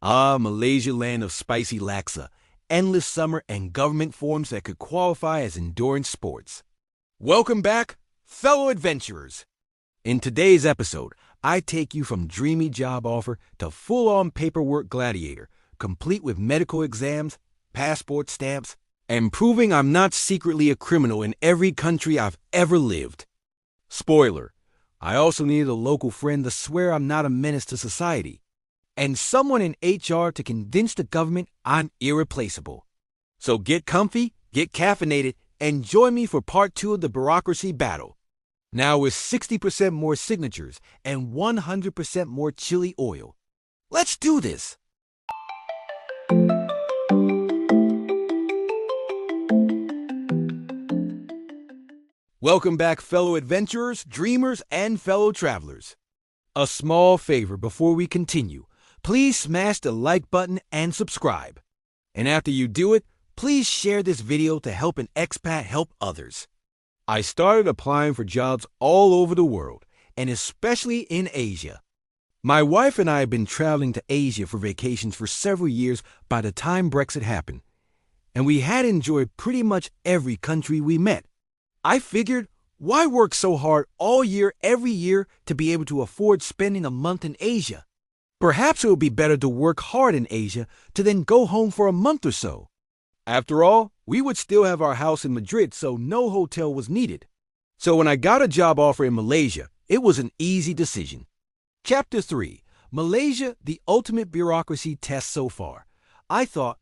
Ah, Malaysia, land of spicy laksa, endless summer, and government forms that could qualify as endurance sports. Welcome back, fellow adventurers. In today's episode, I take you from dreamy job offer to full-on paperwork gladiator, complete with medical exams, passport stamps, and proving I'm not secretly a criminal in every country I've ever lived. Spoiler, I also needed a local friend to swear I'm not a menace to society, and someone in HR to convince the government I'm irreplaceable. So get comfy, get caffeinated, and join me for part 2 of the Bureaucracy battle. Now with 60% more signatures and 100% more chili oil. Let's do this! Welcome back, fellow adventurers, dreamers, and fellow travelers. A small favor before we continue. Please smash the like button and subscribe. And after you do it, please share this video to help an expat help others. I started applying for jobs all over the world, and especially in Asia. My wife and I have been traveling to Asia for vacations for several years by the time Brexit happened, and we had enjoyed pretty much every country we met. I figured, why work so hard all year, every year, to be able to afford spending a month in Asia? Perhaps it would be better to work hard in Asia to then go home for a month or so. After all, we would still have our house in Madrid, so no hotel was needed. So when I got a job offer in Malaysia, it was an easy decision. Chapter 3. Malaysia, the ultimate bureaucracy test so far. I thought,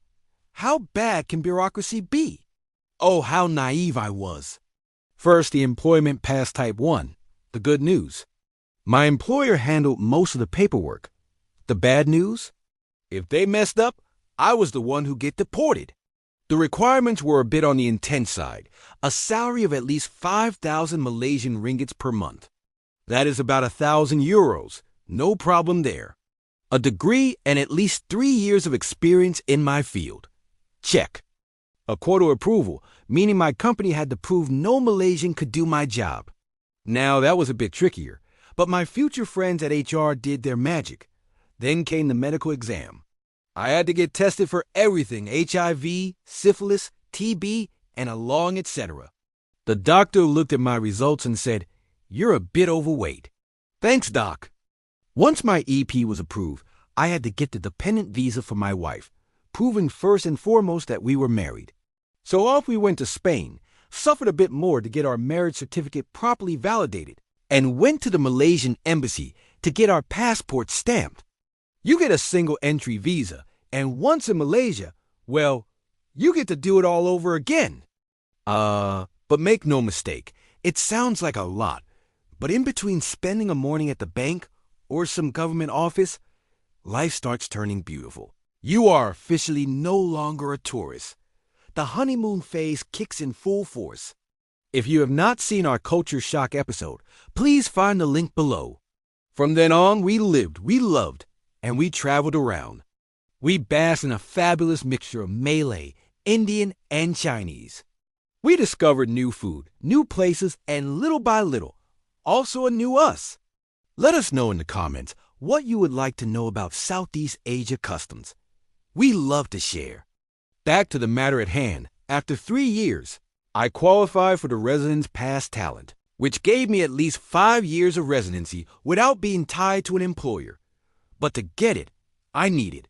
how bad can bureaucracy be? Oh, how naive I was. First, the employment pass type 1, the good news. My employer handled most of the paperwork. The bad news? If they messed up, I was the one who get deported. The requirements were a bit on the intense side, a salary of at least 5,000 Malaysian ringgits per month. That is about 1,000 euros, no problem there. A degree and at least 3 years of experience in my field. Check. A quota approval, meaning my company had to prove no Malaysian could do my job. Now, that was a bit trickier, but my future friends at HR did their magic. Then came the medical exam. I had to get tested for everything, HIV, syphilis, TB, and a long etc. The doctor looked at my results and said, "You're a bit overweight." Thanks, doc. Once my EP was approved, I had to get the dependent visa for my wife, proving first and foremost that we were married. So off we went to Spain, suffered a bit more to get our marriage certificate properly validated, and went to the Malaysian embassy to get our passport stamped. You get a single entry visa, and once in Malaysia, well, you get to do it all over again. But make no mistake, it sounds like a lot, but in between spending a morning at the bank or some government office, life starts turning beautiful. You are officially no longer a tourist. The honeymoon phase kicks in full force. If you have not seen our culture shock episode, please find the link below. From then on, we lived, we loved, and we traveled around. We basked in a fabulous mixture of Malay, Indian, and Chinese. We discovered new food, new places, and little by little, also a new us. Let us know in the comments what you would like to know about Southeast Asia customs. We love to share. Back to the matter at hand. After 3 years, I qualified for the residence pass talent, which gave me at least 5 years of residency without being tied to an employer. But to get it, I needed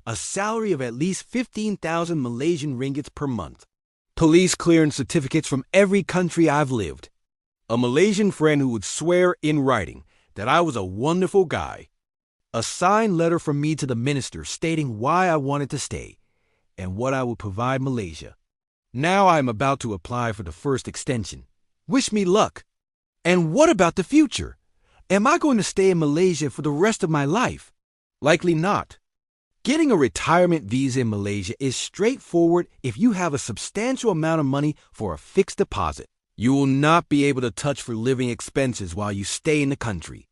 a salary of at least 15,000 Malaysian ringgits per month, police clearance certificates from every country I've lived, a Malaysian friend who would swear in writing that I was a wonderful guy, a signed letter from me to the minister stating why I wanted to stay and what I would provide Malaysia. Now I am about to apply for the first extension. Wish me luck. And what about the future? Am I going to stay in Malaysia for the rest of my life? Likely not. Getting a retirement visa in Malaysia is straightforward if you have a substantial amount of money for a fixed deposit. You will not be able to touch for living expenses while you stay in the country.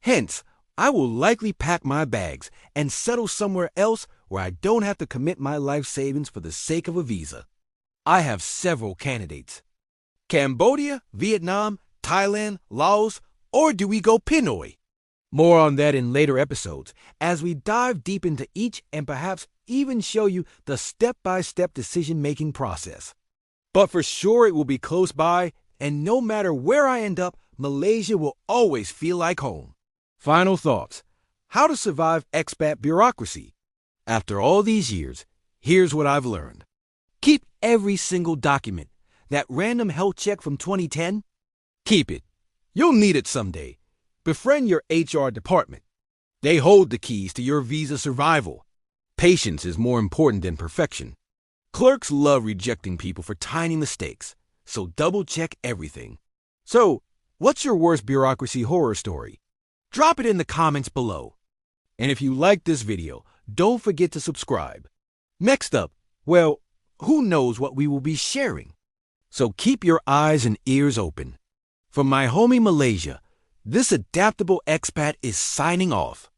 Hence, I will likely pack my bags and settle somewhere else where I don't have to commit my life savings for the sake of a visa. I have several candidates. Cambodia, Vietnam, Thailand, Laos, or do we go Pinoy? More on that in later episodes as we dive deep into each and perhaps even show you the step-by-step decision-making process. But for sure it will be close by, and no matter where I end up, Malaysia will always feel like home. Final thoughts. How to survive expat bureaucracy. After all these years, here's what I've learned. Keep every single document. That random health check from 2010? Keep it. You'll need it someday. Befriend your HR department. They hold the keys to your visa survival. Patience is more important than perfection. Clerks love rejecting people for tiny mistakes, so double-check everything. So, what's your worst bureaucracy horror story? Drop it in the comments below. And if you liked this video, don't forget to subscribe. Next up, well, who knows what we will be sharing? So keep your eyes and ears open. From my homie Malaysia, this adaptable expat is signing off.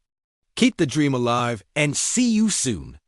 Keep the dream alive and see you soon.